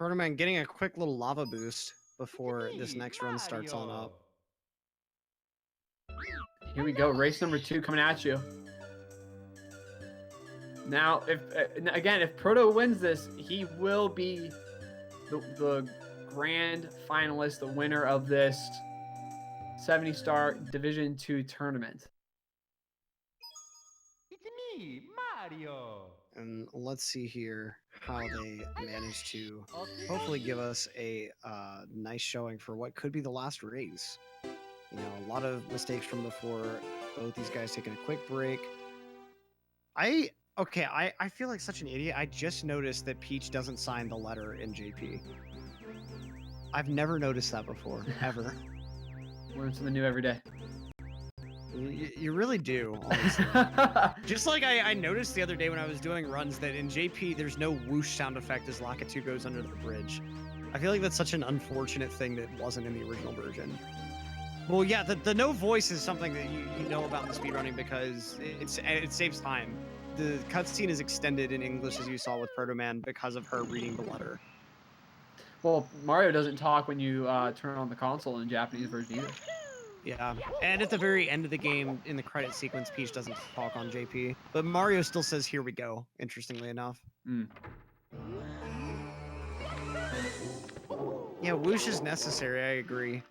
Protoman getting a quick little lava boost before this next run starts on up. Here we go. Race number 2 coming at you. Now, if Proto wins this, he will be the grand finalist, the winner of this 70-star Division 2 tournament. It's me, Mario. And let's see here how they manage to hopefully give us a nice showing for what could be the last race. You know, a lot of mistakes from before. Both these guys taking a quick break. I feel like such an idiot. I just noticed that Peach doesn't sign the letter in JP. I've never noticed that before, ever. Learn something new every day. You really do, honestly. Just like I noticed the other day when I was doing runs that in JP there's no whoosh sound effect as Lakitu goes under the bridge. I feel like that's such an unfortunate thing that wasn't in the original version. Well, yeah, the no voice is something that you know about in the speedrunning because it saves time. The cutscene is extended in English, as you saw with Protoman, because of her reading the letter. Well, Mario doesn't talk when you turn on the console in the Japanese version either. Yeah, and at the very end of the game, in the credit sequence, Peach doesn't talk on JP, but Mario still says, "Here we go," interestingly enough. Yeah, whoosh is necessary, I agree.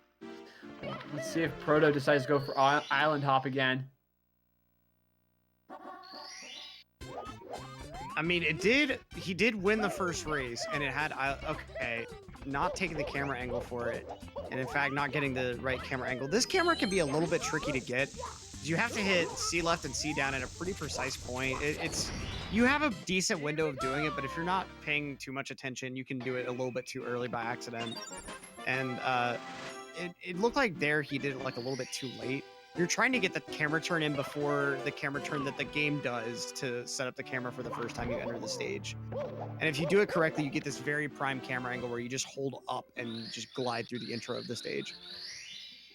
Let's see if Proto decides to go for Island Hop again. I mean, he did win the first race, and it had, okay, not taking the camera angle for it, and in fact, not getting the right camera angle. This camera can be a little bit tricky to get. You have to hit C left and C down at a pretty precise point. You have a decent window of doing it, but if you're not paying too much attention, you can do it a little bit too early by accident. And it looked like there he did it like a little bit too late. You're trying to get the camera turn in before the camera turn that the game does to set up the camera for the first time you enter the stage. And if you do it correctly, you get this very prime camera angle where you just hold up and just glide through the intro of the stage.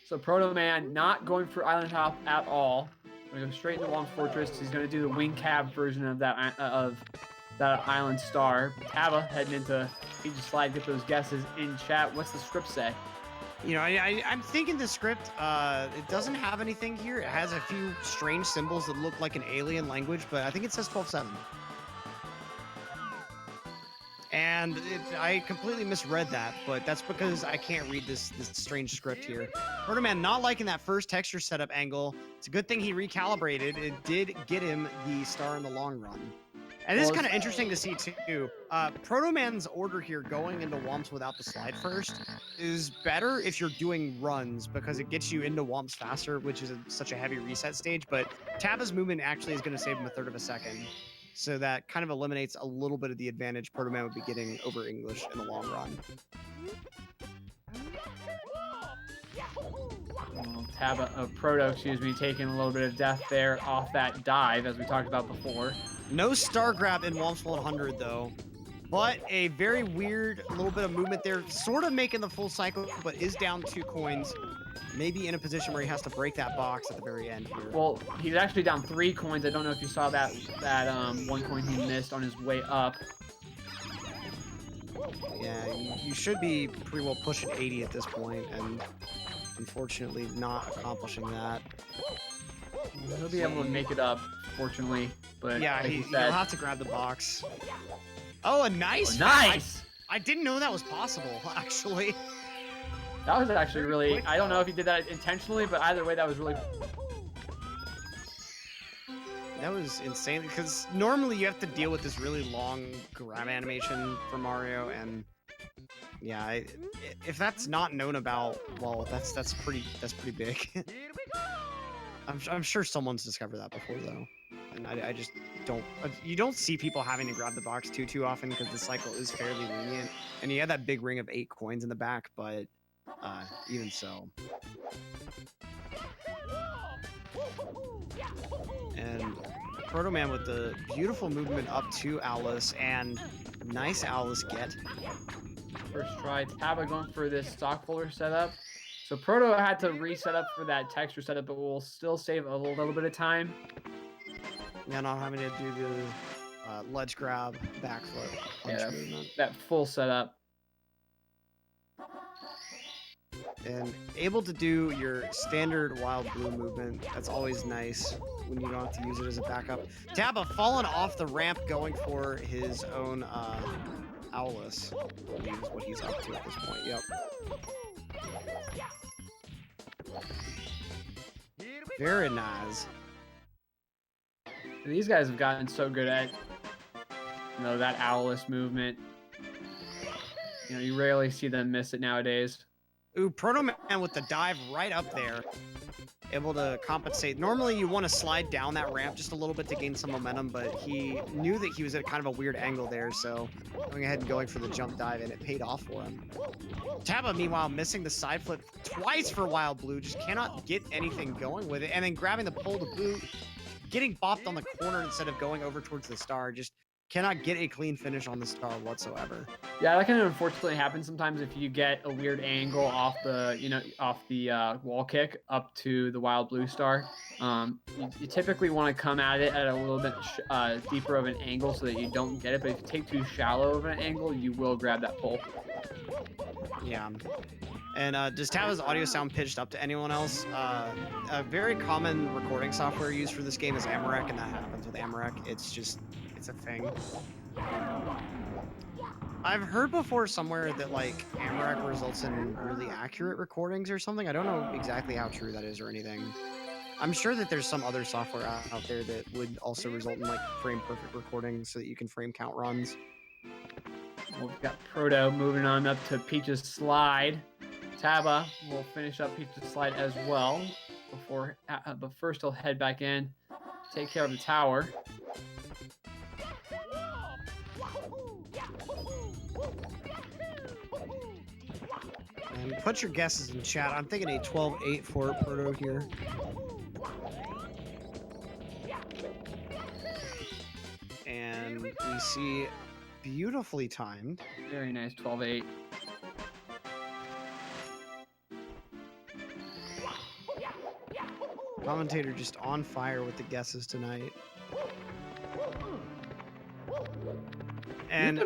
So Proto Man not going for Island Hop at all. Going to go straight into Long Fortress. He's going to do the wing cab version of that Island Star. Taba heading into Aegis Slide. Get those guesses in chat. What's the script say? You know, I'm thinking the script, it doesn't have anything here. It has a few strange symbols that look like an alien language, but I think it says 12-7. And I completely misread that, but that's because I can't read this strange script here. Protoman not liking that first texture setup angle. It's a good thing he recalibrated. It did get him the star in the long run. And this is kind of interesting to see too. Protoman's order here, going into Womps without the slide first, is better if you're doing runs because it gets you into Womps faster, which is such a heavy reset stage. But Taba's movement actually is going to save him a third of a second. So that kind of eliminates a little bit of the advantage Protoman would be getting over English in the long run. Proto, taking a little bit of death there off that dive, as we talked about before. No star grab in Womps 100, though. But a very weird little bit of movement there, sort of making the full cycle, but is down 2 coins. Maybe in a position where he has to break that box at the very end here. Well, he's actually down 3 coins. I don't know if you saw that 1 coin he missed on his way up. Yeah, you should be pretty well pushing 80 at this point, and unfortunately not accomplishing that. He'll be able to make it up, fortunately. But yeah, like he'll have to grab the box. Oh, a nice! Oh, nice! I didn't know that was possible, actually. That was actually really... I don't know if he did that intentionally, but either way, that was really... That was insane, because normally you have to deal with this really long grab animation for Mario, and yeah, if that's not known about, well, that's pretty big. I'm sure someone's discovered that before, though, and I just don't. You don't see people having to grab the box too often because the cycle is fairly lenient, and you have that big ring of 8 coins in the back, but even so. And Protoman with the beautiful movement up to Alice, and nice Alice get. First try, Taba going for this stock folder setup. So Proto had to reset up for that texture setup, but we'll still save a little bit of time. Yeah, not having to do the ledge grab, backflip, punch movement. That full setup. And able to do your standard wild blue movement. That's always nice when you don't have to use it as a backup. Taba fallen off the ramp going for his own Owlus. I believe is what he's up to at this point. Yep. Very nice. These guys have gotten so good at, that Owlus movement. You rarely see them miss it nowadays. Ooh, Protoman with the dive right up there. Able to compensate. Normally you want to slide down that ramp just a little bit to gain some momentum, but he knew that he was at kind of a weird angle there, so going ahead and going for the jump dive, and it paid off for him. Taba, meanwhile, missing the side flip twice for Wild Blue, just cannot get anything going with it, and then grabbing the pole to boot, getting bopped on the corner instead of going over towards the star, just cannot get a clean finish on the star whatsoever. Yeah, that can unfortunately happen sometimes if you get a weird angle off the wall kick up to the Wild Blue star. You typically want to come at it at a little bit deeper of an angle so that you don't get it, but if you take too shallow of an angle, you will grab that pole. Yeah. And does Taba's audio sound pitched up to anyone else? A very common recording software used for this game is Amarek, and that happens with Amarek. It's a thing. I've heard before somewhere that like Amarek results in really accurate recordings or something. I don't know exactly how true that is or anything. I'm sure that there's some other software out there that would also result in like frame perfect recordings so that you can frame count runs. Well, we've got Proto moving on up to Peach's slide. Taba will finish up Peach's slide as well but first he'll head back in, take care of the tower. And put your guesses in chat. I'm thinking a 12-8 for Proto here. And we see beautifully timed. Very nice 12-8. Commentator just on fire with the guesses tonight. And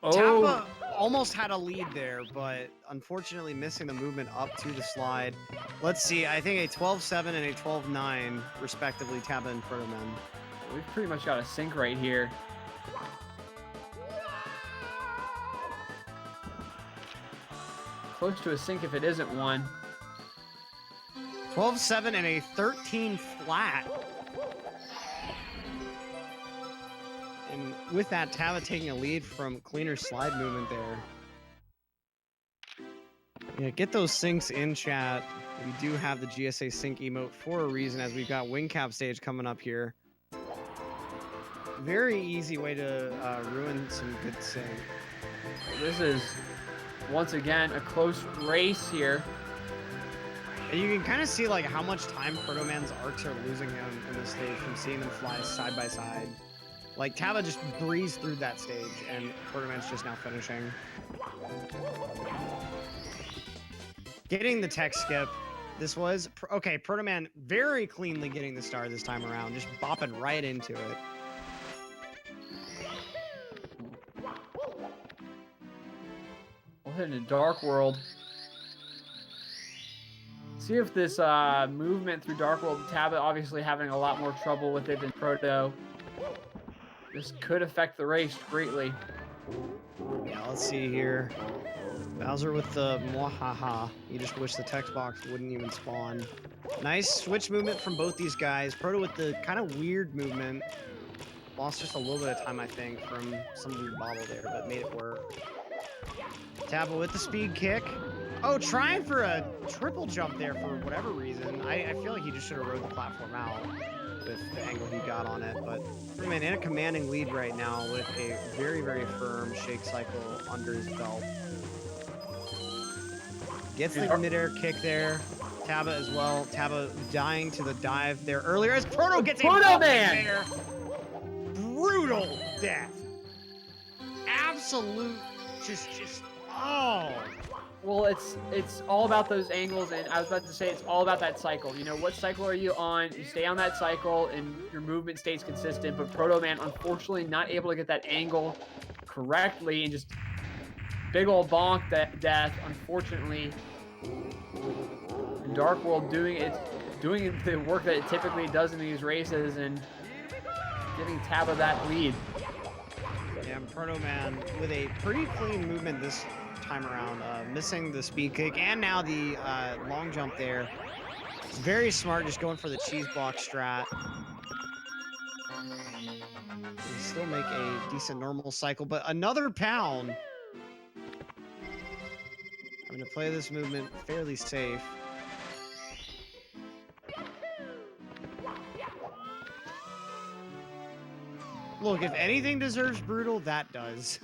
Taba almost had a lead there, but unfortunately missing the movement up to the slide. Let's see, I think a 12-7 and a 12-9, respectively, Taba and Protoman. We've pretty much got a sync right here. Close to a sync if it isn't one. 12-7 and a 13 flat. And with that, Taba taking a lead from cleaner slide movement there. Yeah, get those syncs in chat. We do have the GSA sync emote for a reason, as we've got wing cap stage coming up here. Very easy way to ruin some good sync. This is, once again, a close race here. And you can kind of see like how much time Protoman's arcs are losing him in the stage from seeing them fly side by side. Like Taba just breezed through that stage, and Protoman's just now finishing. Getting the tech skip. This was okay. Protoman very cleanly getting the star this time around, just bopping right into it. We'll hit into Dark World. See if this movement through Dark World, Taba obviously having a lot more trouble with it than Proto. This could affect the race greatly. Yeah, let's see here. Bowser with the mwahaha. You just wish the text box wouldn't even spawn. Nice switch movement from both these guys. Proto with the kind of weird movement. Lost just a little bit of time, I think, from some weird bobble there, but made it work. Taba with the speed kick. Oh, trying for a triple jump there for whatever reason. I feel like he just should have rode the platform out with the angle he got on it. But Protoman in a commanding lead right now with a very, very firm shake cycle under his belt. Gets the midair kick there. Taba as well. Taba dying to the dive there earlier as Proto gets a Protoman there. Brutal death. Absolute just oh. Well, it's all about those angles, and I was about to say it's all about that cycle. You know, what cycle are you on? You stay on that cycle, and your movement stays consistent. But Protoman, unfortunately, not able to get that angle correctly, and just big old bonk that death. Unfortunately, Dark World doing the work that it typically does in these races and giving Taba that lead. Yeah, Proto Man with a pretty clean movement this time around, missing the speed kick and now the long jump there. It's very smart, just going for the cheese block strat. We still make a decent normal cycle, but another pound. I'm going to play this movement fairly safe. Look, if anything deserves brutal, that does.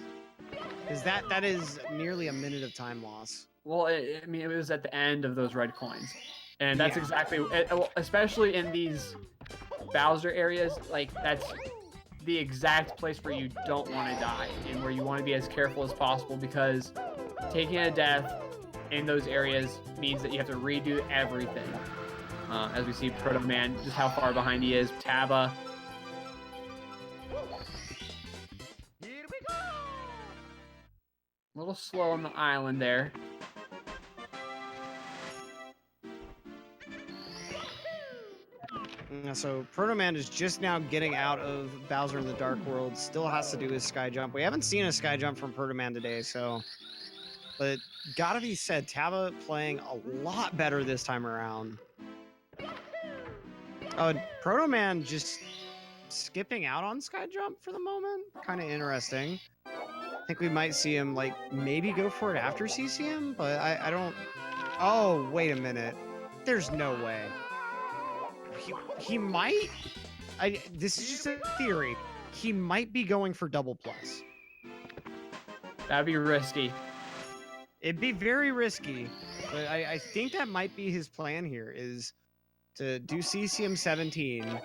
Because that is nearly a minute of time loss. Well, I mean, it was at the end of those red coins. And that's Yeah. exactly, especially in these Bowser areas, like, that's the exact place where you don't want to die and where you want to be as careful as possible, because taking a death in those areas means that you have to redo everything. As we see Proto Man, just how far behind he is. Taba. A little slow on the island there. So Proto Man is just now getting out of Bowser in the Dark World. Still has to do his sky jump. We haven't seen a sky jump from Proto Man today, so. But gotta be said, Taba playing a lot better this time around. Proto Man just skipping out on sky jump for the moment. Kind of interesting. I think we might see him like maybe go for it after CCM, but I don't. Oh, wait a minute. There's no way. He might. This is just a theory. He might be going for double plus. That'd be risky. It'd be very risky, but I think that might be his plan here, is to do CCM 17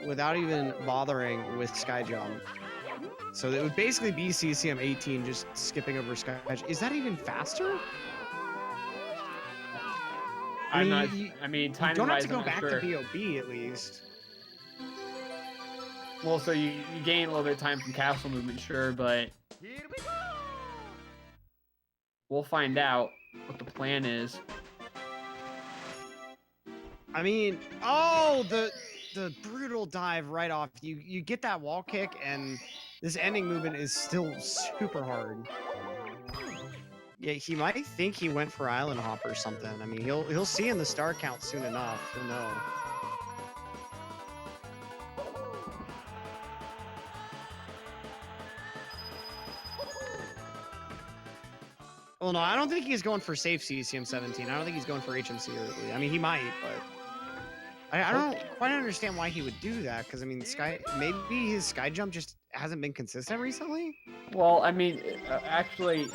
without even bothering with sky jump. So it would basically be CCM 18 just skipping over sky jump. Is that even faster? I mean, you don't have to go back to BOB at least. Well, so you gain a little bit of time from castle movement, sure, but we'll find out what the plan is. I mean, oh, the brutal dive right off. You get that wall kick, and this ending movement is still super hard. Yeah, he might think he went for island hop or something. I mean, he'll see in the star count soon enough. He'll know. Well, no, I don't think he's going for safe CCM 17. I don't think he's going for HMC early. I mean, he might, but I don't quite understand why he would do that. Because I mean, maybe his sky jump just hasn't been consistent recently. Well, I mean, actually,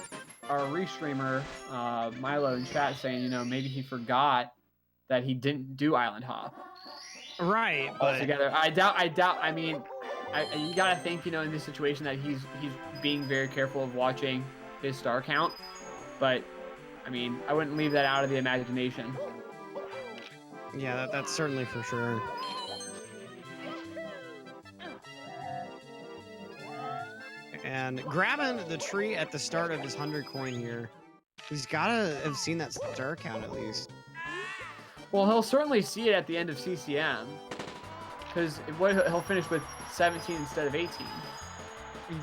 our restreamer Milo in chat saying, you know, maybe he forgot that he didn't do island hop. Right, but altogether. I doubt. I mean, you gotta think, you know, in this situation that he's being very careful of watching his star count. But I mean, I wouldn't leave that out of the imagination. Yeah, that's certainly for sure. And grabbing the tree at the start of his 100 coin here. He's gotta have seen that star count at least. Well, he'll certainly see it at the end of CCM. Because he'll finish with 17 instead of 18.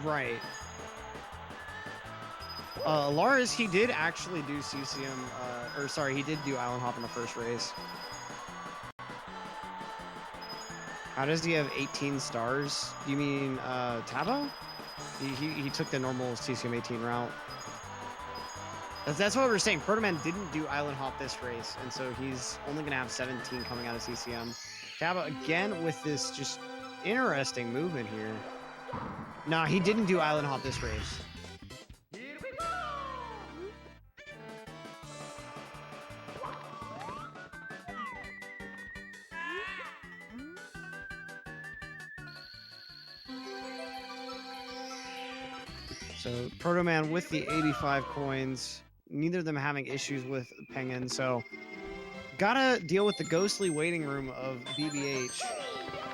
Right. Lars, he did actually do CCM, or sorry, he did do island hop in the first race. How does he have 18 stars? Do you mean Tabo? He took the normal CCM 18 route. That's what we're saying. Protoman didn't do island hop this race, and so he's only gonna have 17 coming out of CCM. Tabo again with this just interesting movement here. Nah, he didn't do island hop this race. So Proto Man with the 85 coins, neither of them having issues with Penguin, so gotta deal with the ghostly waiting room of BBH.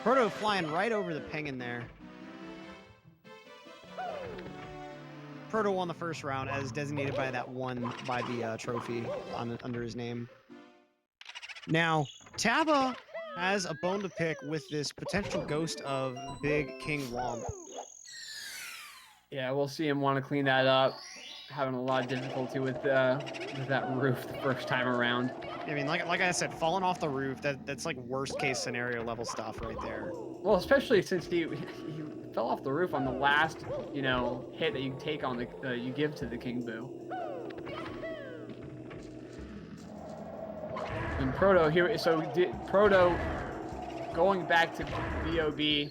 Proto flying right over the Penguin there. Proto won the first round as designated by that one by the trophy under his name. Now, Taba has a bone to pick with this potential ghost of Big King Womp. Yeah, we'll see him want to clean that up. Having a lot of difficulty with that roof the first time around. I mean, like I said, falling off the roof, that's like worst case scenario level stuff right there. Well, especially since he fell off the roof on the last, you know, hit that you take on the you give to the King Boo. And Proto here, so Proto going back to BOB.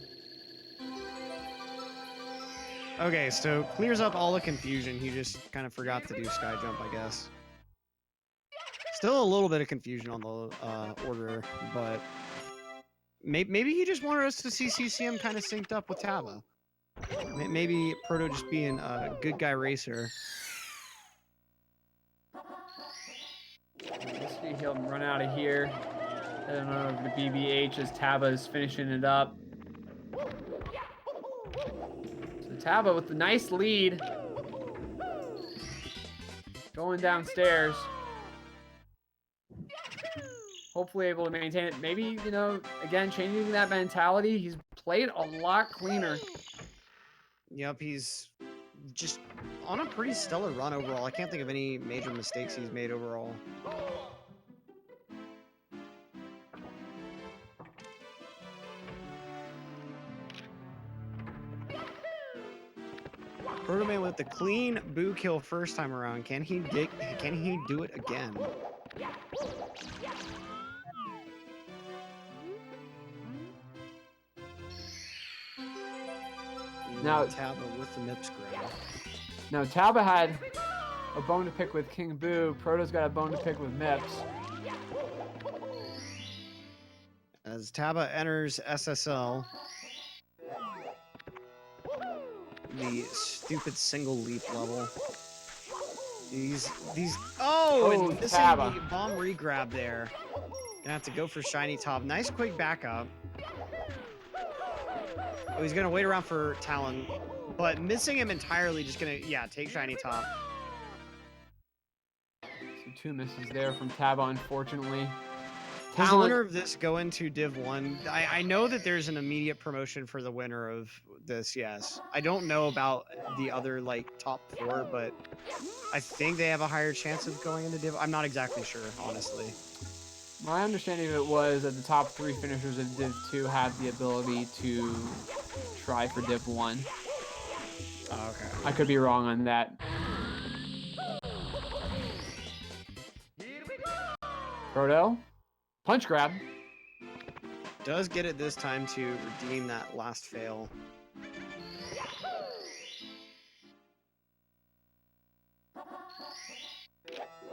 Okay, so clears up all the confusion. He just kind of forgot to do sky jump, I guess. Still a little bit of confusion on the order, but maybe he just wanted us to see CCM kind of synced up with Taba. Maybe Proto just being a good guy racer. Let's see, he'll run out of here. I don't know if the BBH as Taba is finishing it up. So Taba with the nice lead. Going downstairs. Hopefully able to maintain it. Maybe, you know, again, changing that mentality. He's played a lot cleaner. Yep, he's just on a pretty stellar run overall. I can't think of any major mistakes he's made overall. Protoman with the clean boo kill first time around. Can he do it again? Now Taba with the Mips grab. Now Taba had a bone to pick with King Boo. Proto's got a bone to pick with Mips. As Taba enters SSL, the stupid single leap level. These and missing Taba. the bomb regrab there. Gonna have to go for shiny top. Nice quick backup. Oh, he's gonna wait around for Talon, but missing him entirely. Just gonna take shiny top. So 2 misses there from Taba, unfortunately. Does the winner of this go into Div 1? I know that there's an immediate promotion for the winner of this, yes. I don't know about the other, like, top 4, but I think they have a higher chance of going into Div. I'm not exactly sure, honestly. My understanding of it was that the top 3 finishers of Div 2 have the ability to try for Div 1. Oh, okay. I could be wrong on that. Proto. Punch grab. Does get it this time to redeem that last fail.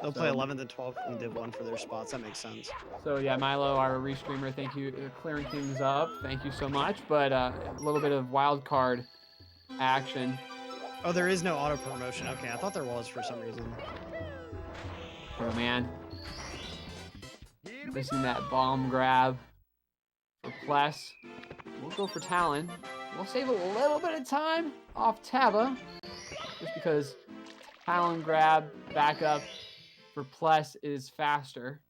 They'll play 11th and 12th in Div 1 for their spots. That makes sense. So yeah, Milo, our restreamer, thank you clearing things up. Thank you so much. But a little bit of wild card action. Oh, there is no auto promotion. Okay, I thought there was for some reason. Oh man. Missing that bomb grab for Pless. We'll go for Talon. We'll save a little bit of time off Taba, just because Talon grab back up for Pless is faster.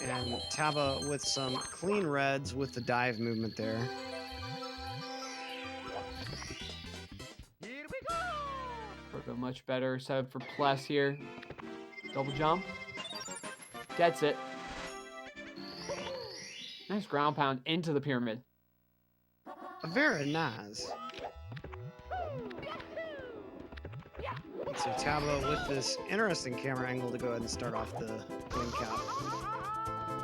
And Taba with some clean reds with the dive movement there. A much better setup for Pless here. Double jump. Gets it. Nice ground pound into the pyramid. Very nice. So Taba with this interesting camera angle to go ahead and start off the wing cap.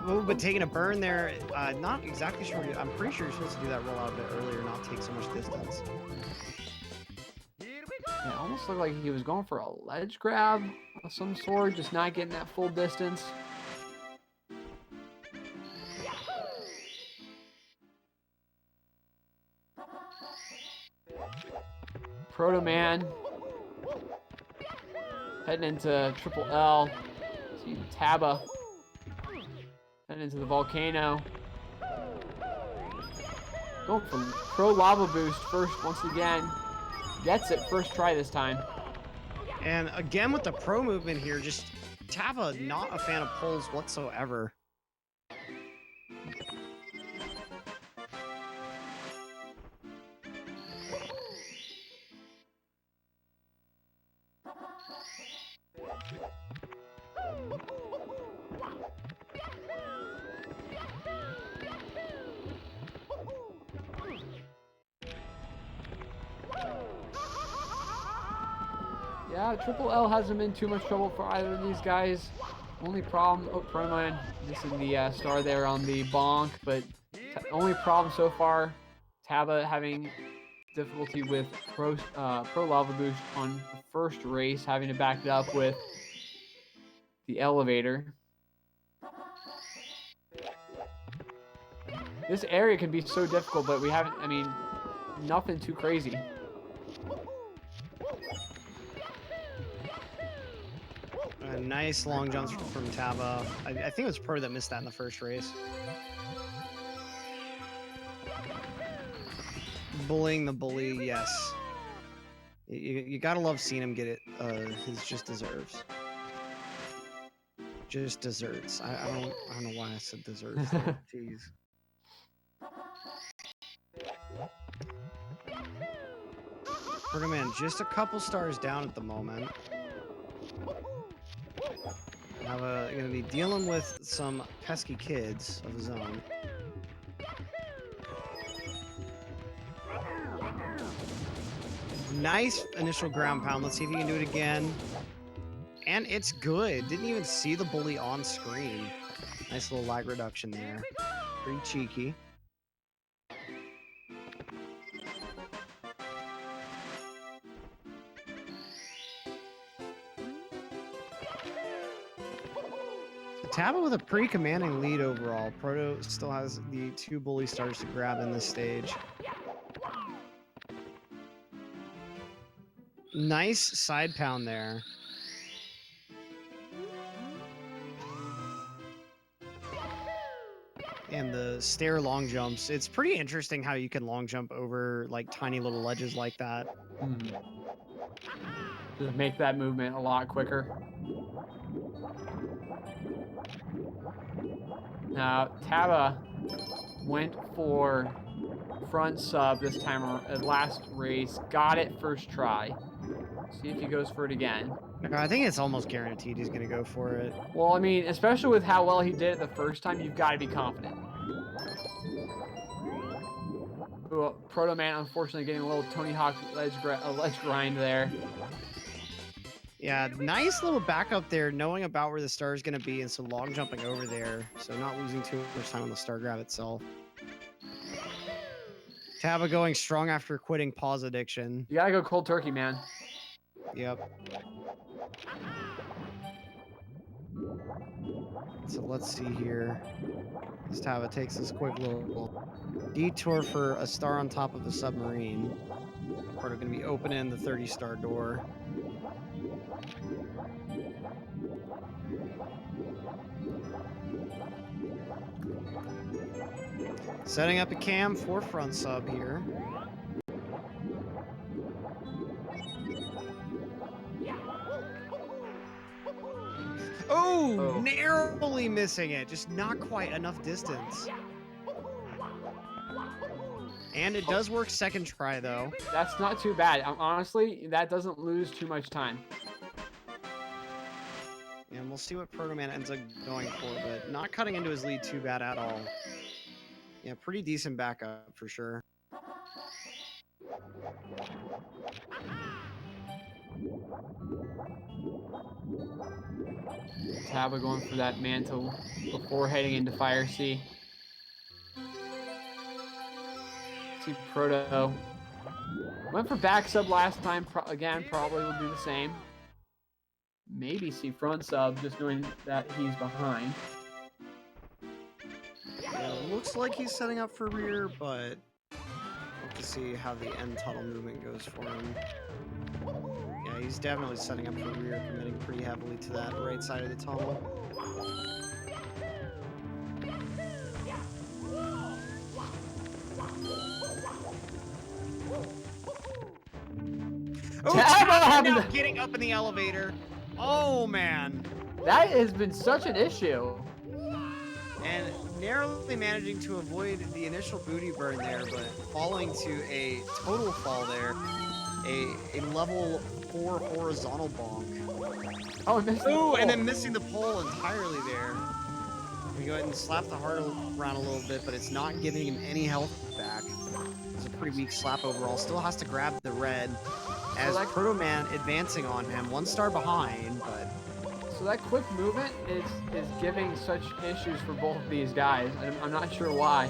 Oh, but taking a burn there, not exactly sure. I'm pretty sure you're supposed to do that rollout a bit earlier, not take so much distance. It almost looked like he was going for a ledge grab of some sort, just not getting that full distance. Protoman heading into Triple L. See Taba Heading into the volcano. Going for Pro Lava Boost first once again. Gets it first try this time. And again with the pro movement here, just Taba not a fan of pulls whatsoever. Yeah, Triple L hasn't been too much trouble for either of these guys. Only problem, oh, Proman missing the star there on the bonk, but only problem so far, Taba having difficulty with Pro Lava Boost on the first race, having to back it up with the elevator. This area can be so difficult, but we haven't, I mean, nothing too crazy. Nice long jumps from Taba. I think it was Pro that missed that in the first race. Bullying the bully, yes. You gotta love seeing him get it. His just deserves. Just desserts. I don't know why I said desserts. There. Jeez. Protoman just a couple stars down at the moment. Now gonna be dealing with some pesky kids of his own. Nice initial ground pound. Let's see if he can do it again. And it's good. Didn't even see the bully on screen. Nice little lag reduction there. Pretty cheeky. Taba with a pretty commanding lead overall. Proto still has the 2 bully stars to grab in this stage. Nice side pound there. And the stair long jumps. It's pretty interesting how you can long jump over like tiny little ledges like that. Just make that movement a lot quicker. Now, Taba went for front sub this time, last race. Got it first try. See if he goes for it again. I think it's almost guaranteed he's going to go for it. Well, I mean, especially with how well he did it the first time, you've got to be confident. Ooh, Protoman, unfortunately, getting a little Tony Hawk ledge grind there. Yeah, nice little backup there, knowing about where the star is going to be, and so long jumping over there, so not losing too much time on the star grab itself. Taba going strong after quitting pause addiction. You gotta go cold turkey, man. Yep. So let's see here. As Taba takes this quick little detour for a star on top of the submarine. We're going to be opening the 30-star door. Setting up a cam for front sub here. Oh, narrowly missing it. Just not quite enough distance. And it does work second try, though. That's not too bad. Honestly, that doesn't lose too much time. And we'll see what Protoman ends up going for, but not cutting into his lead too bad at all. Yeah, pretty decent backup for sure. Taba going for that mantle before heading into Fire Sea. See Proto. Went for back sub last time. Again, probably will do the same. Maybe see front sub, just knowing that he's behind. Yeah, looks like he's setting up for rear, but we'll have to see how the end tunnel movement goes for him. Yeah, he's definitely setting up for rear, committing pretty heavily to that right side of the tunnel. Oh, Taba now having getting up in the elevator. Oh, man. that has been such an issue. And narrowly managing to avoid the initial booty burn there, but falling to a total fall there. A level 4 horizontal bonk. Oh, and missed the Ooh, and pole. then missing the pole entirely there. We go ahead and slap the heart around a little bit, but it's not giving him any health back. It's a pretty weak slap overall. Still has to grab the red as Proto Man advancing on him. 1 star behind, but So that quick movement is giving such issues for both of these guys. I'm not sure why.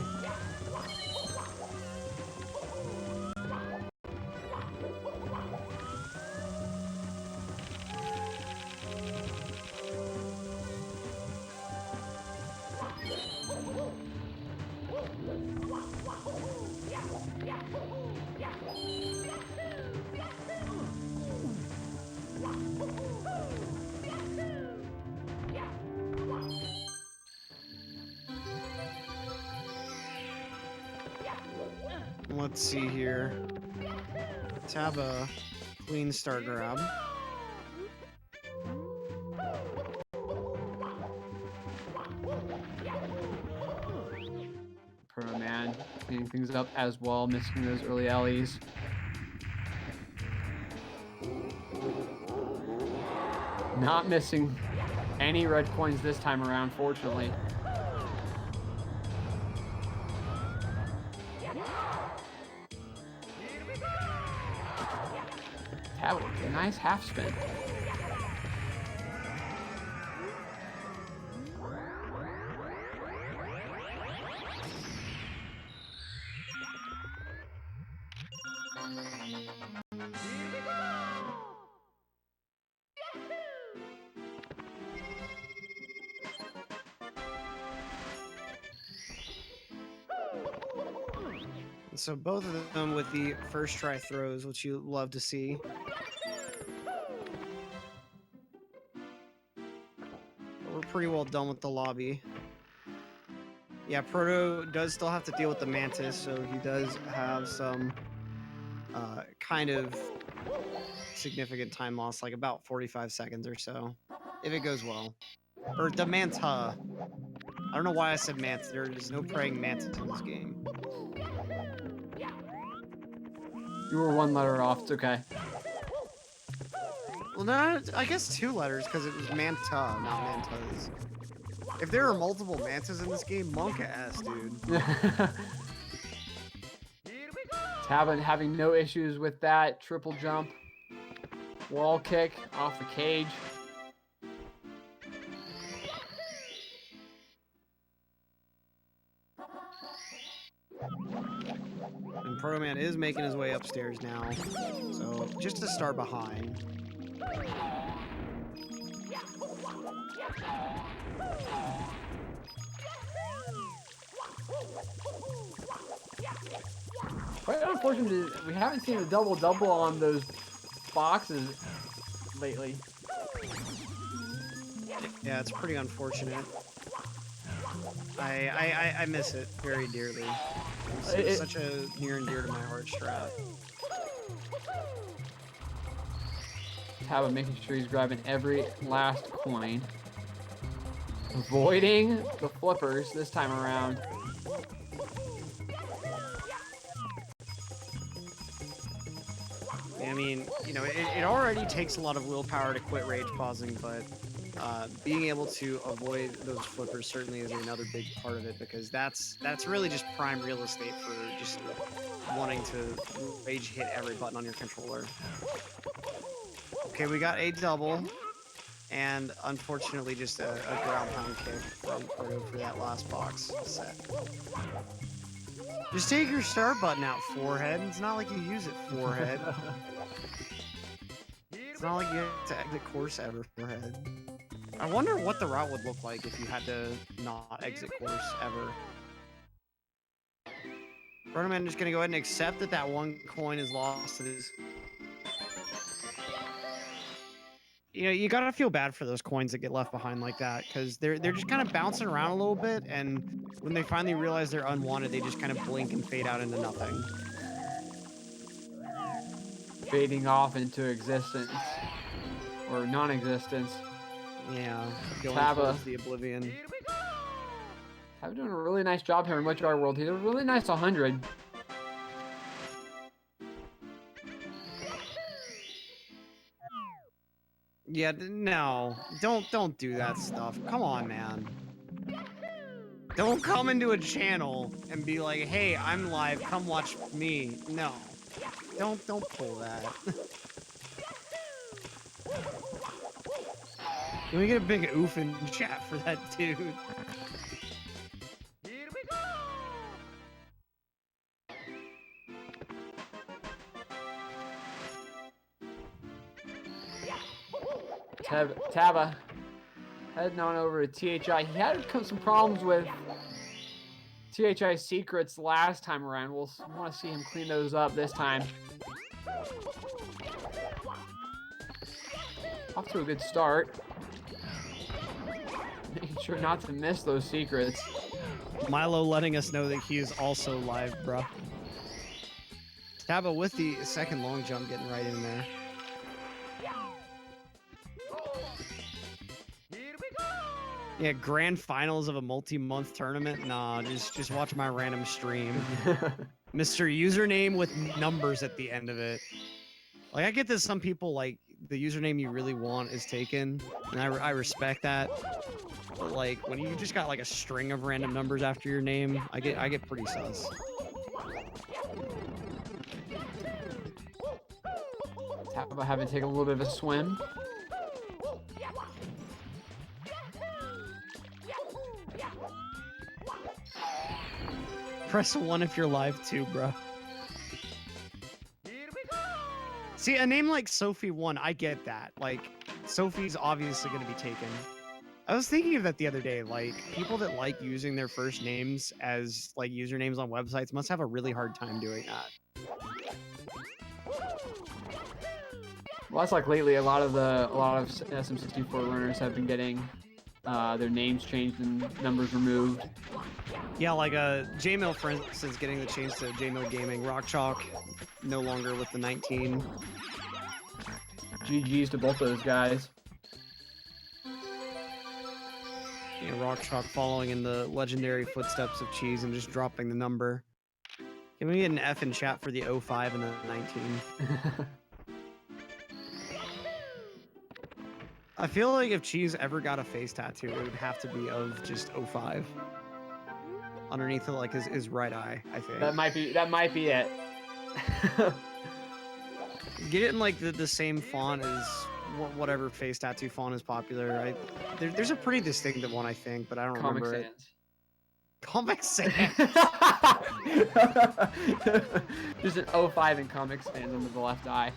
let's see here. Taba, clean star grab. Proto Man cleaning things up as well, missing those early alleys. Not missing any red coins this time around, fortunately. Tablet, a nice half spin. So both of them with the first try throws, which you love to see. But we're pretty well done with the lobby. Yeah, Proto does still have to deal with the Mantis, so he does have some kind of significant time loss, like about 45 seconds or so, if it goes well. Or the Manta. I don't know why I said Mantis. There is no praying Mantis in this game. You were 1 letter off, it's okay. Well, no, I guess 2 letters, because it was Manta, not Mantas. If there are multiple Mantas in this game, monk ass, dude. Tabin having no issues with that. Triple jump. Wall kick off the cage. And Proto Man is making his way upstairs now. So, just a star behind. Quite unfortunate, we haven't seen a double-double on those boxes lately. Yeah, it's pretty unfortunate. I miss it very dearly. It's such a near and dear to my heart strat. Taba making sure he's grabbing every last coin. Avoiding the flippers this time around. I mean, you know, it already takes a lot of willpower to quit rage pausing, but being able to avoid those flippers certainly is another big part of it, because that's really just prime real estate for just wanting to rage hit every button on your controller. Okay, we got a double, and unfortunately just a ground pound kick from Porto for that last box set. Just take your start button out, forehead. It's not like you use it, forehead. It's not like you have to exit course ever, forehead. I wonder what the route would look like if you had to not exit course ever. Protoman just gonna go ahead and accept that that 1 coin is lost to this. You know, you gotta feel bad for those coins that get left behind like that, because they're just kind of bouncing around a little bit, and when they finally realize they're unwanted, they just kind of blink and fade out into nothing. fading off into existence or non-existence. Yeah, going Taba. towards the oblivion. Taba doing a really nice job here in Witch Art World. He did a really nice 100. Yeah, no, don't do that stuff. Come on, man. Don't come into a channel and be like, "Hey, I'm live. Come watch me." No, don't pull that. Can we get a big oof in chat for that dude? Taba heading on over to THI. He had some problems with THI secrets last time around. We'll want to see him clean those up this time. Off to a good start. Making sure not to miss those secrets. Milo letting us know that he is also live, bruh. Taba with the second long jump getting right in there. Yeah, grand finals of a multi-month tournament? Nah, just watch my random stream. Mr. Username with numbers at the end of it. Like, I get that some people, like, the username you really want is taken, and I respect that. But, like, when you just got, like, a string of random numbers after your name, I get pretty sus. Taba having to take a little bit of a swim. Press 1 if you're live too, bro. See, a name like Sophie1, I get that. Like, Sophie's obviously going to be taken. I was thinking of that the other day. Like, people that like using their first names as, like, usernames on websites must have a really hard time doing that. Well, that's like lately. A lot of SM64 learners have been getting their names changed and numbers removed. Yeah, like J-Mill, for instance, getting the change to J-Mill Gaming. Rock Chalk, no longer with the 19. GG's to both those guys. Yeah, Rock Chalk following in the legendary footsteps of Cheese and just dropping the number. Can we get an F in chat for the 05 and the 19? I feel like if Cheese ever got a face tattoo, it would have to be of just 05. Underneath it, like his right eye, I think. That might be it. Get it in like the same font as whatever face tattoo font is popular. There's a pretty distinctive one, I think, but I don't remember it. Comic Sans. Just an 05 in Comic Sans under the left eye.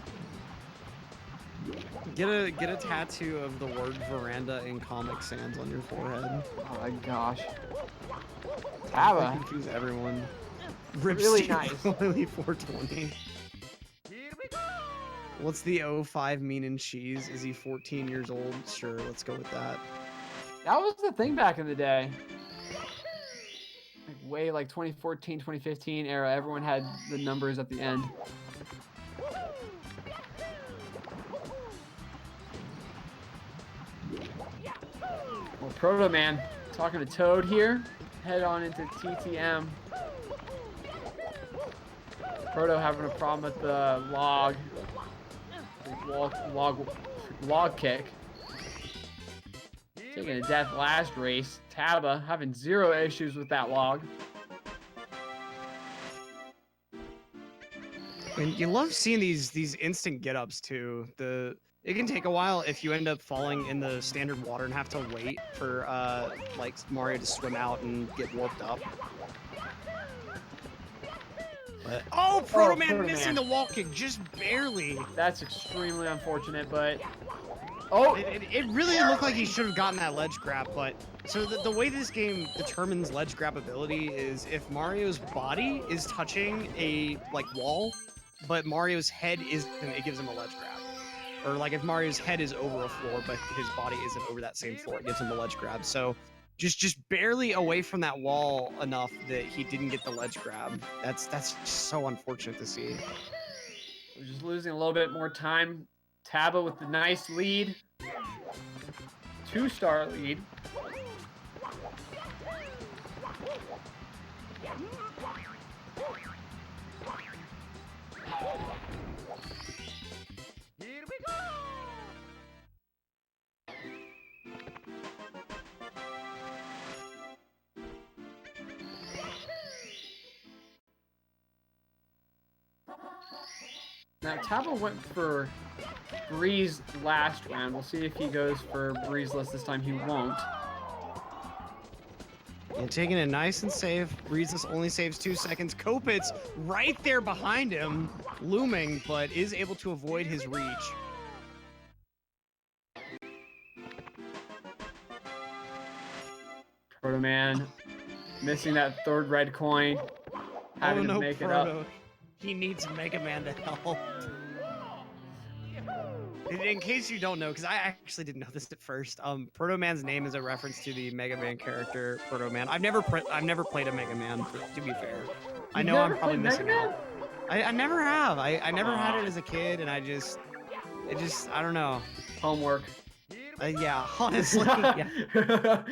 Get a tattoo of the word veranda in Comic Sans on your forehead. Oh my gosh. Taba. Confuse everyone. Rip Really Steve nice. Lily 420. What's the 05 mean in Cheese? Is he 14 years old? Sure, let's go with that. That was the thing back in the day. Like 2014, 2015 era, everyone had the numbers at the end. Well, Proto Man talking to Toad here. Head on into TTM. Proto having a problem with the log kick. Taking a death last race. Taba having 0 issues with that log. And you love seeing these instant get-ups too. It can take a while if you end up falling in the standard water and have to wait for like Mario to swim out and get warped up. But, Proto Man missing the wall kick just barely. That's extremely unfortunate, but it really looked like he should have gotten that ledge grab. But so the way this game determines ledge grab ability is if Mario's body is touching a wall, but Mario's head isn't, it gives him a ledge grab. Or like if Mario's head is over a floor, but his body isn't over that same floor, it gives him the ledge grab. So just barely away from that wall enough that he didn't get the ledge grab. That's so unfortunate to see. We're just losing a little bit more time. Taba with the nice lead. 2-star lead. Here we go. Now, Taba went for Breeze last round. We'll see if he goes for Breezeless this time. He won't. And taking it nice and safe. Breezeless only saves 2 seconds. Kopitz right there behind him, looming, but is able to avoid his reach. Protoman missing that 3rd red coin. Having to make it up. He needs Mega Man to help. In case you don't know, because I actually didn't know this at first, Protoman's name is a reference to the Mega Man character Protoman. I've never played a Mega Man, to be fair. I know I'm probably missing out. I never have. I never had it as a kid, and I don't know. Homework. Yeah, honestly. Yeah.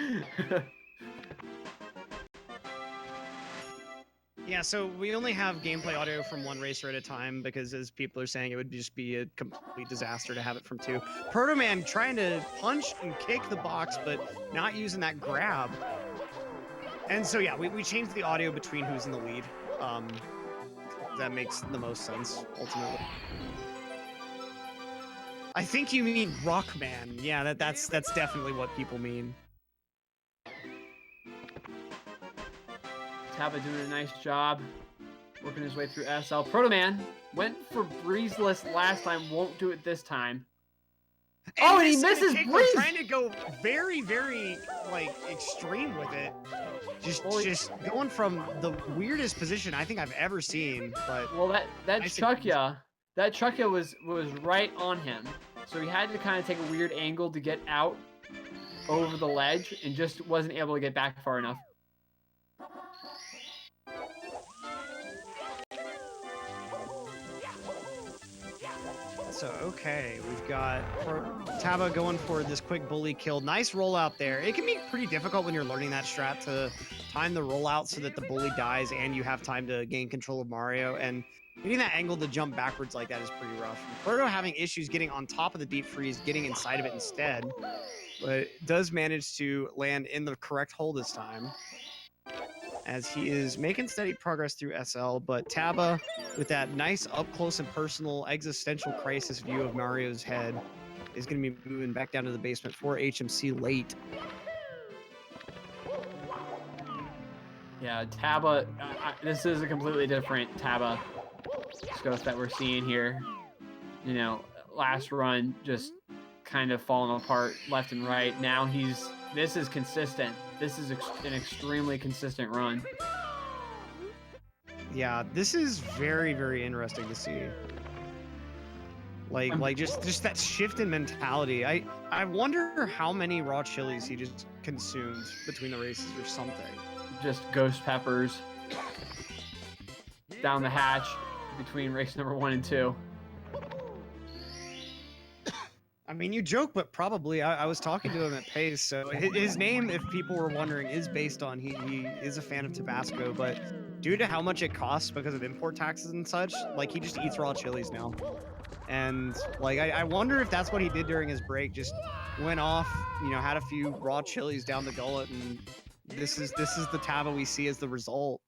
Yeah, so we only have gameplay audio from 1 racer at a time because, as people are saying, it would just be a complete disaster to have it from 2. Protoman trying to punch and kick the box, but not using that grab. And so, yeah, we changed the audio between who's in the lead. That makes the most sense, ultimately. I think you mean Rockman. Yeah, that's definitely what people mean. Taba doing a nice job working his way through SL. Protoman went for Breezeless last time, won't do it this time. And he misses Breeze! Trying to go very, very, like, extreme with it. Just going from the weirdest position I think I've ever seen. But well, that Chuckya was right on him, so he had to kind of take a weird angle to get out over the ledge and just wasn't able to get back far enough. So, okay, we've got Taba going for this quick bully kill. Nice rollout there. It can be pretty difficult when you're learning that strat to time the rollout so that the bully dies and you have time to gain control of Mario. And getting that angle to jump backwards like that is pretty rough. Proto having issues getting on top of the deep freeze, getting inside of it instead. But does manage to land in the correct hole this time, as he is making steady progress through SL, but Taba, with that nice up-close and personal existential crisis view of Mario's head, is going to be moving back down to the basement for HMC late. Yeah, Taba, this is a completely different Tabascoth that we're seeing here. You know, last run just kind of falling apart left and right. Now this is consistent. This is an extremely consistent run. Yeah, this is very, very interesting to see. Like just that shift in mentality. I wonder how many raw chilies he just consumed between the races or something. Just ghost peppers down the hatch between race number 1 and 2. I mean, you joke, but probably I was talking to him at Pace, so his name, if people were wondering, is based on he is a fan of Tabasco, but due to how much it costs because of import taxes and such, like, he just eats raw chilies now. And like, I wonder if that's what he did during his break, just went off, you know, had a few raw chilies down the gullet, and this is the Taba we see as the result.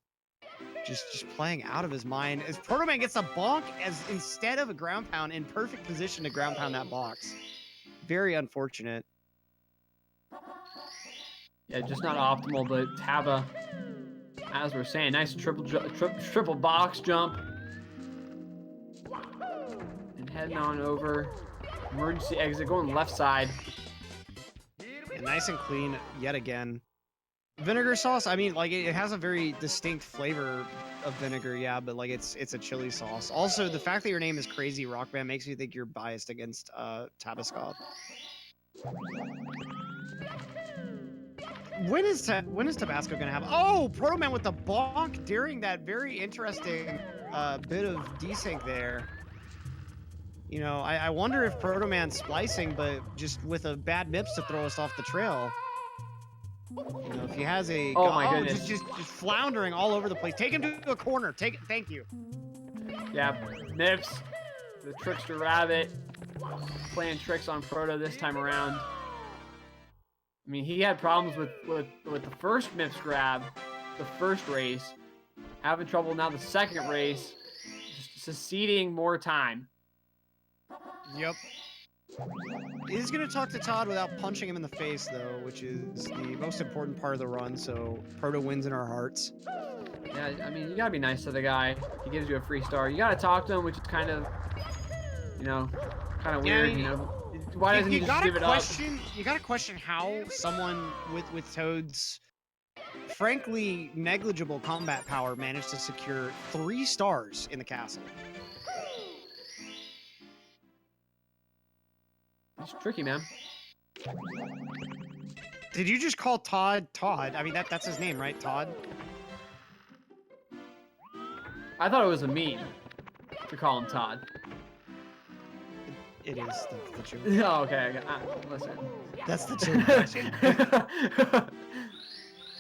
Just playing out of his mind as Protoman gets a bonk as instead of a ground pound, in perfect position to ground pound that box. Very unfortunate. Yeah, just not optimal, but Taba, as we're saying, nice triple box jump. And heading on over. Emergency exit going left side. And nice and clean yet again. Vinegar sauce, I mean, like, it has a very distinct flavor of vinegar, yeah, but like it's a chili sauce. Also, the fact that your name is Crazy Rock Band makes me think you're biased against Tabascoth. When is Tabasco gonna have? Oh, Protoman with the bonk during that very interesting bit of desync there. You know, I wonder if Protoman's splicing, but just with a bad MIPS to throw us off the trail. You know, if he has a Oh my goodness. just floundering all over the place. Take him to a corner. Thank you. Yeah, Nips, the trickster rabbit, playing tricks on Proto this time around. I mean, he had problems with the first MIPS grab, the first race. Having trouble now the second race, just seceding more time. Yep. He's gonna talk to Todd without punching him in the face, though, which is the most important part of the run. So Proto wins in our hearts. Yeah, I mean, you gotta be nice to the guy. He gives you a free star. You gotta talk to him, which is kind of, you know, kind of weird. You know, why doesn't he just give it up? You gotta question how someone with Toad's frankly negligible combat power managed to secure 3 stars in the castle. It's tricky, man. Did you just call Todd Todd? I mean, that's his name, right? Todd? I thought it was a meme to call him Todd. It is the joke. Oh, okay. Listen. That's the joke.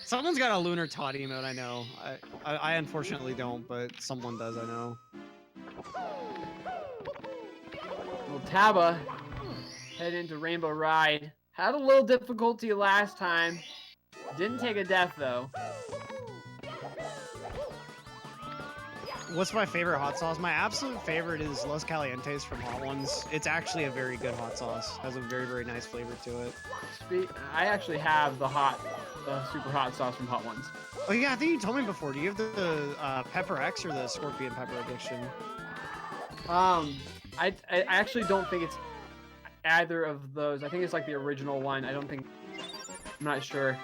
Someone's got a Lunar Todd emote, I know. I unfortunately don't, but someone does, I know. Well, Taba head into Rainbow Ride. Had a little difficulty last time. Didn't take a death, though. What's my favorite hot sauce? My absolute favorite is Los Calientes from Hot Ones. It's actually a very good hot sauce. Has a very, very nice flavor to it. I actually have the super hot sauce from Hot Ones. Oh yeah, I think you told me before. Do you have the Pepper X or the Scorpion Pepper Addiction? I actually don't think it's either of those. I think it's like the original one. I'm not sure.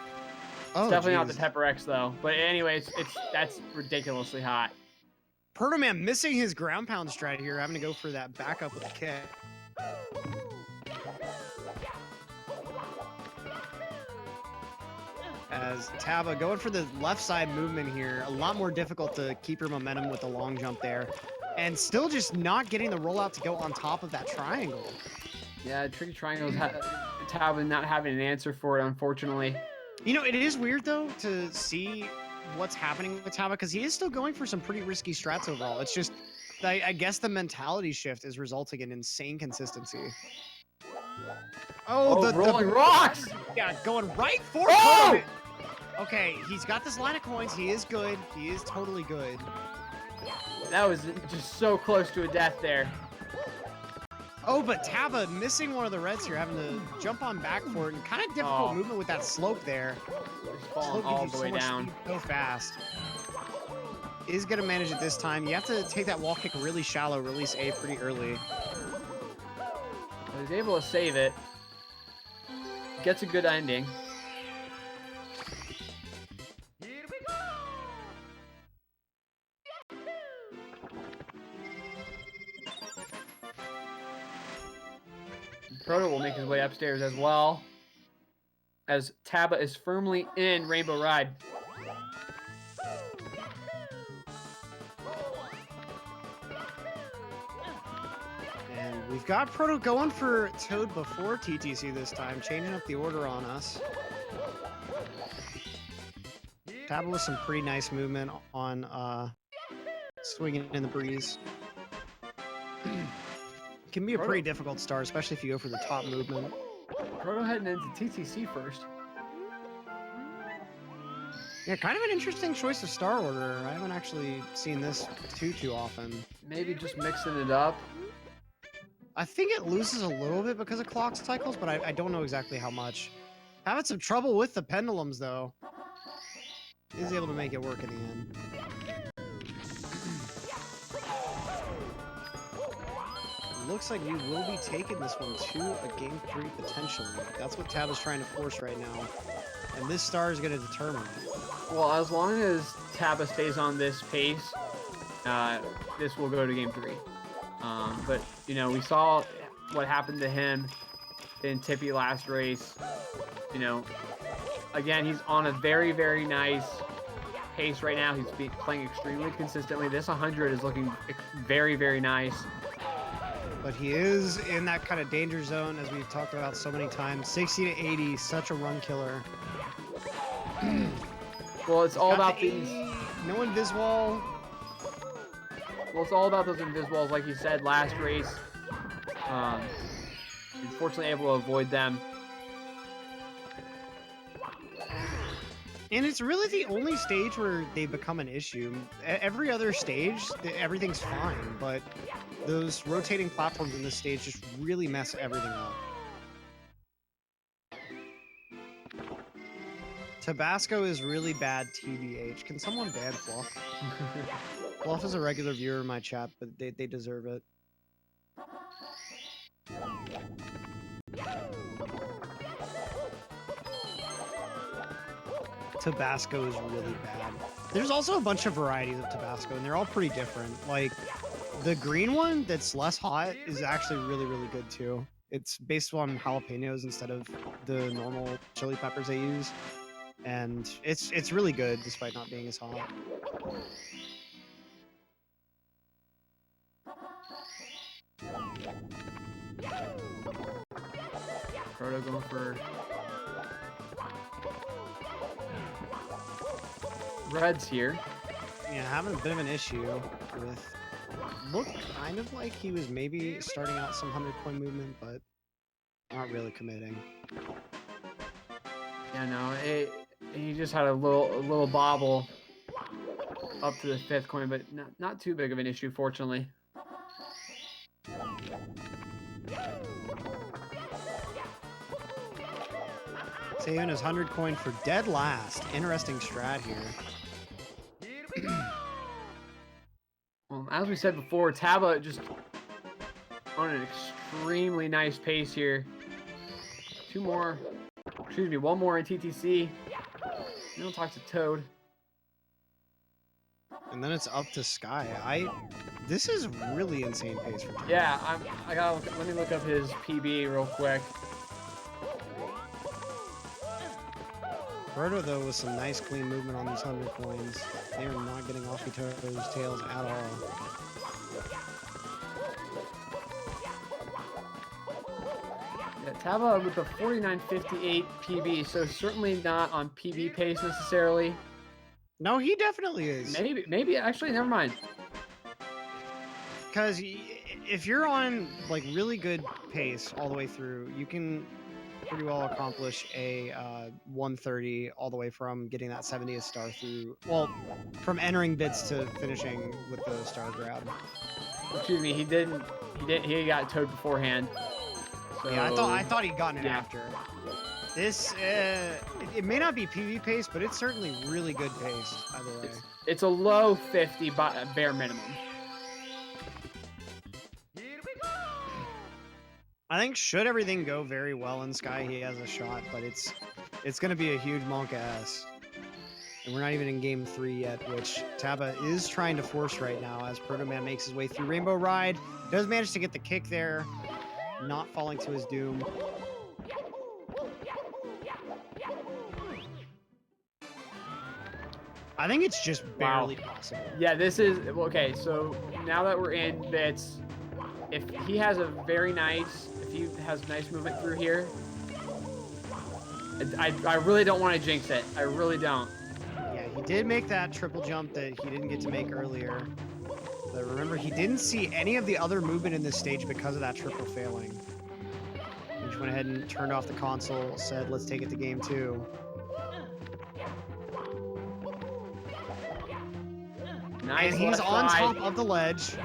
Oh, it's definitely not geez. the Pepper X though. But anyways, that's ridiculously hot. Protoman missing his ground pound strat here, having to go for that backup with a kick. As Taba going for the left side movement here, a lot more difficult to keep your momentum with the long jump there. And still just not getting the rollout to go on top of that triangle. Yeah, tricky triangles. Taba not having an answer for it, unfortunately. You know, it is weird though to see what's happening with Taba because he is still going for some pretty risky strats overall. It's just, I guess the mentality shift is resulting in insane consistency. Oh, the rolling rocks! Yeah, going right for Oh! Okay, he's got this line of coins. He is good. He is totally good. That was just so close to a death there. Oh, but Taba missing one of the reds here, having to jump on back for it, and kind of difficult movement with that slope there. Just falling all the way down. So fast. Is gonna manage it this time. You have to take that wall kick really shallow, release A pretty early. Well, he's able to save it. Gets a good ending. Here we go. Proto will make his way upstairs as well, as Taba is firmly in Rainbow Ride. And we've got Proto going for Toad before TTC this time, changing up the order on us. Taba with some pretty nice movement on swinging in the breeze. Can be a pretty difficult start, especially if you go for the top movement. Proto heading into TTC first. Yeah, kind of an interesting choice of star order. I haven't actually seen this too often. Maybe just mixing it up. I think it loses a little bit because of clock cycles, but I don't know exactly how much. Having some trouble with the pendulums, though. Is able to make it work in the end. Looks like we will be taking this one to a game 3 potentially. That's what Tab is trying to force right now. And this star is going to determine it. Well, as long as Taba stays on this pace, this will go to game 3. But, you know, we saw what happened to him in Tippy last race. You know, again, he's on a very, very nice pace right now. He's playing extremely consistently. This 100 is looking very, very nice. But he is in that kind of danger zone, as we've talked about so many times. 60 to 80, such a run killer. Well, it's all about the these. No invis-wall. Well, it's all about those invis-walls, like you said last race. Unfortunately, able to avoid them. And it's really the only stage where they become an issue. Every other stage, everything's fine, but those rotating platforms in this stage just really mess everything up. Tabasco is really bad TBH. Can someone ban Fluff? Fluff is a regular viewer in my chat, but they deserve it. Tabasco is really bad. There's also a bunch of varieties of Tabasco, and they're all pretty different. Like, the green one that's less hot is actually really, really good too. It's based on jalapenos instead of the normal chili peppers they use. And it's really good despite not being as hot. Proto going for reds here. Yeah, having a bit of an issue with... Looked kind of like he was maybe starting out some 100-coin movement, but not really committing. Yeah, no, he just had a little bobble up to the 5th coin, but not too big of an issue, fortunately. Saving his 100-coin for dead last. Interesting strat here. As we said before, Taba just on an extremely nice pace here. One more in TTC. Then we'll talk to Toad. And then it's up to Sky. This is really insane pace for Taba. Yeah, let me look up his PB real quick. Roto, though, with some nice clean movement on these 100 coins. They are not getting off each other's tails at all. Yeah, Taba with the 49.58 PB, so certainly not on PB pace necessarily. No, he definitely is. Maybe actually, never mind. Because if you're on like really good pace all the way through, you can pretty well accomplish a 130 all the way from getting that 70th star through. Well, from entering bits to finishing with the star grab. Excuse me, he got Toad beforehand. So, yeah, I thought he'd gotten it after. This it may not be PV pace, but it's certainly really good pace either way. It's a low 50 bare minimum. I think should everything go very well in Sky, he has a shot, but it's going to be a huge monk ass. And we're not even in game 3 yet, which Taba is trying to force right now as Protoman makes his way through Rainbow Ride. Does manage to get the kick there, not falling to his doom. I think it's just barely possible. Yeah, this is okay. So now that we're in bits, if he has nice movement through here, I really don't want to jinx it. I really don't. Yeah, he did make that triple jump that he didn't get to make earlier. But remember, he didn't see any of the other movement in this stage because of that triple failing. He just went ahead and turned off the console, said, let's take it to game 2. Nice, and he's on top of the ledge.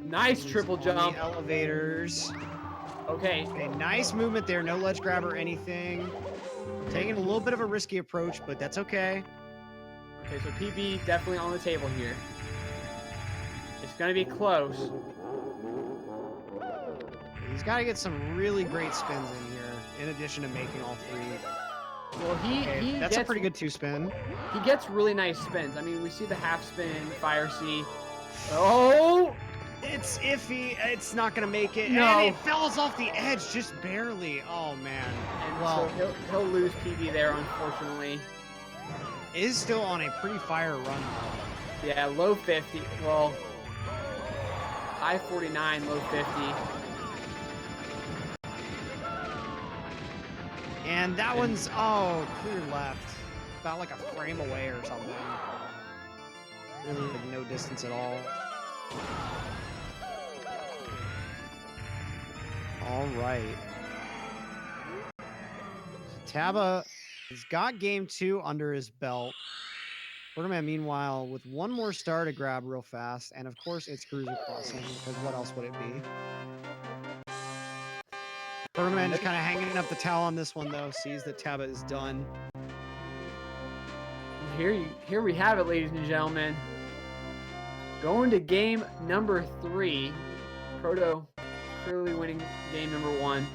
Nice triple jump. The elevators. Okay. A nice movement there. No ledge grab or anything. Taking a little bit of a risky approach, but that's okay. Okay, so PB definitely on the table here. It's going to be close. He's got to get some really great spins in here, in addition to making all 3. Well, that's a pretty good 2-spin. He gets really nice spins. I mean, we see the half spin, Fire C. Oh! It's iffy. It's not going to make it. No. And it falls off the edge just barely. Oh, man. And well, so he'll lose PB there, unfortunately. Is still on a pretty fire run, though. Yeah, low 50. Well, high 49, low 50. And that one's, oh, clear left. About like a frame away or something. Really like no distance at all. All right. So Taba has got game 2 under his belt. Protoman, meanwhile, with one more star to grab real fast, and of course it's Cruiser Crossing, because what else would it be? Protoman just kind of hanging up the towel on this one, though. Sees that Taba is done. Here we have it, ladies and gentlemen. Going to game number 3. Proto clearly winning game number 1.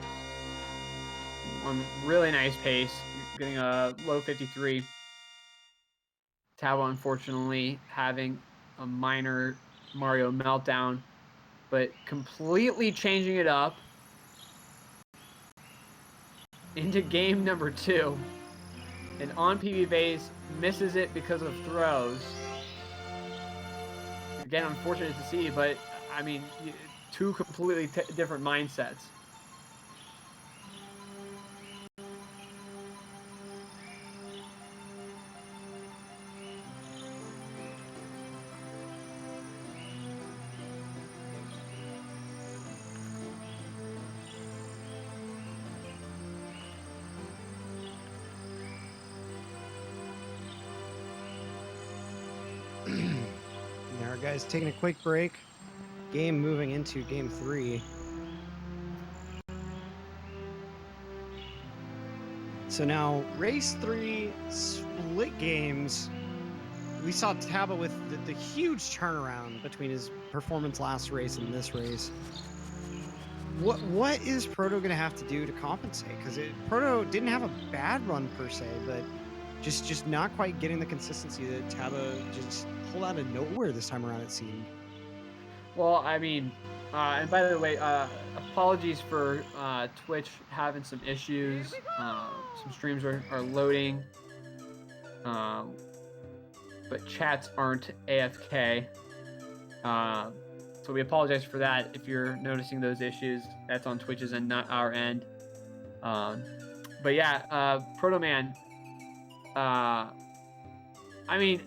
On really nice pace, getting a low 53. Taba, unfortunately, having a minor Mario meltdown, but completely changing it up into game number 2. And on PB base, misses it because of throws. Again, unfortunate to see, but I mean, two completely different mindsets. All right, guys, taking a quick break. Game moving into game 3. So now, race 3 split games. We saw Taba with the huge turnaround between his performance last race and this race. What is Proto going to have to do to compensate? Because Proto didn't have a bad run per se, but just not quite getting the consistency that Taba just pulled out of nowhere this time around, it seemed. Well, I mean, and by the way, apologies for Twitch having some issues. Some streams are loading, but chats aren't AFK. So we apologize for that. If you're noticing those issues, that's on Twitch's end, not our end. But yeah, Protoman. I mean,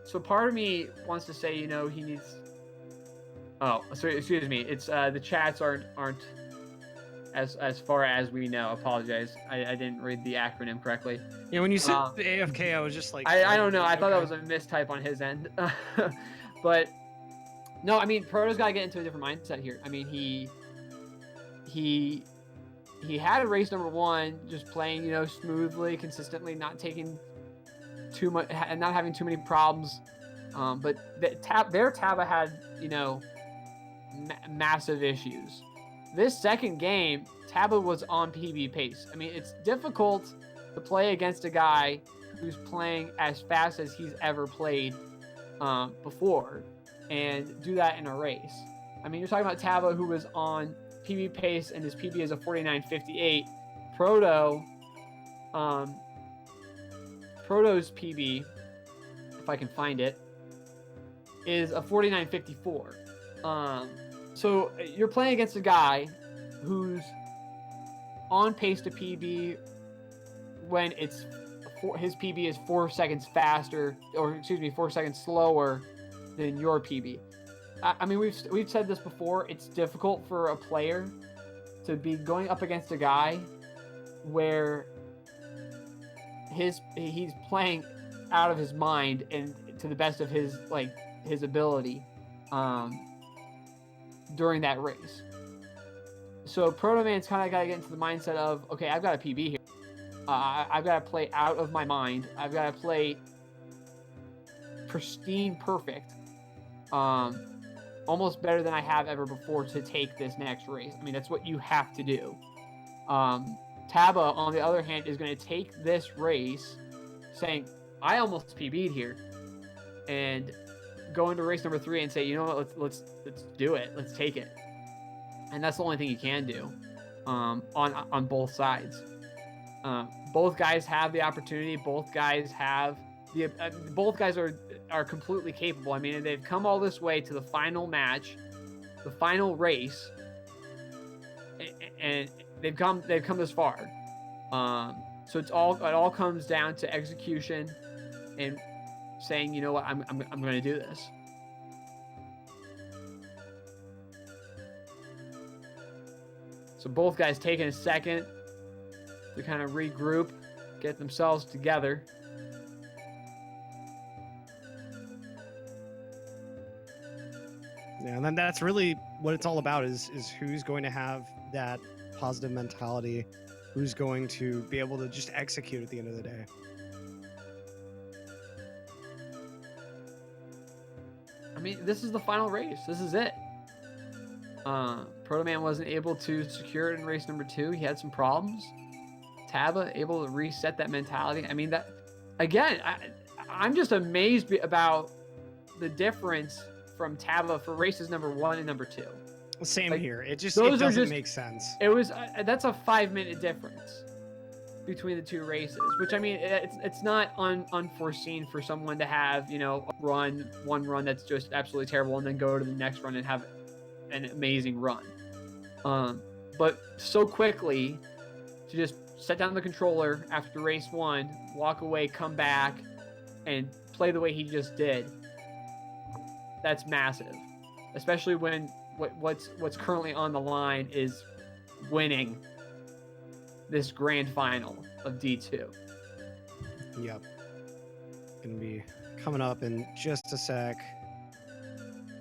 so part of me wants to say, you know, he needs. Oh, sorry, excuse me. It's the chats aren't as far as we know. Apologize. I didn't read the acronym correctly. Yeah, when you said AFK, I was just like, I don't know. I thought that was a mistype on his end. But no, I mean, Proto's got to get into a different mindset here. I mean, he had a race number 1, just playing, you know, smoothly, consistently, not taking too much and not having too many problems. But Taba had, you know, massive issues. This second game, Taba was on PB pace. I mean, it's difficult to play against a guy who's playing as fast as he's ever played before and do that in a race. I mean, you're talking about Taba, who was on PB pace, and his PB is a 49.58. Proto's PB, if I can find it, is a 49.54. So you're playing against a guy who's on pace to PB when his PB is 4 seconds faster, or excuse me, 4 seconds slower than your PB. I mean, we've said this before. It's difficult for a player to be going up against a guy where he's playing out of his mind and to the best of his ability during that race. So Protoman's kind of got to get into the mindset of, okay, I've got a PB here. I've got to play out of my mind. I've got to play pristine perfect. Almost better than I have ever before to take this next race. I mean, that's what you have to do. Taba, on the other hand, is going to take this race saying, I almost PB'd here, and go into race number 3 and say, you know what, let's do it. Let's take it. And that's the only thing you can do on both sides. Both guys have the opportunity. Both guys have both guys are completely capable. I mean, they've come all this way to the final match, the final race, and they've come this far. So it all comes down to execution and saying, you know what, I'm going to do this. So both guys taking a second to kind of regroup, get themselves together. Yeah, and then that's really what it's all about is who's going to have that positive mentality, who's going to be able to just execute at the end of the day. I mean, this is the final race. This is it. Protoman wasn't able to secure it in race number 2. He had some problems. Taba able to reset that mentality. I mean, that again, I'm just amazed about the difference from Taba for races number 1 and number 2. Same here. It those doesn't make sense. It was that's a 5-minute difference between the 2 races, which I mean, it's not unforeseen for someone to have, you know, one run that's just absolutely terrible and then go to the next run and have an amazing run. But so quickly to just set down the controller after race 1, walk away, come back, and play the way he just did. That's massive, especially when what's currently on the line is winning this grand final of D2. Yep. Gonna be coming up in just a sec.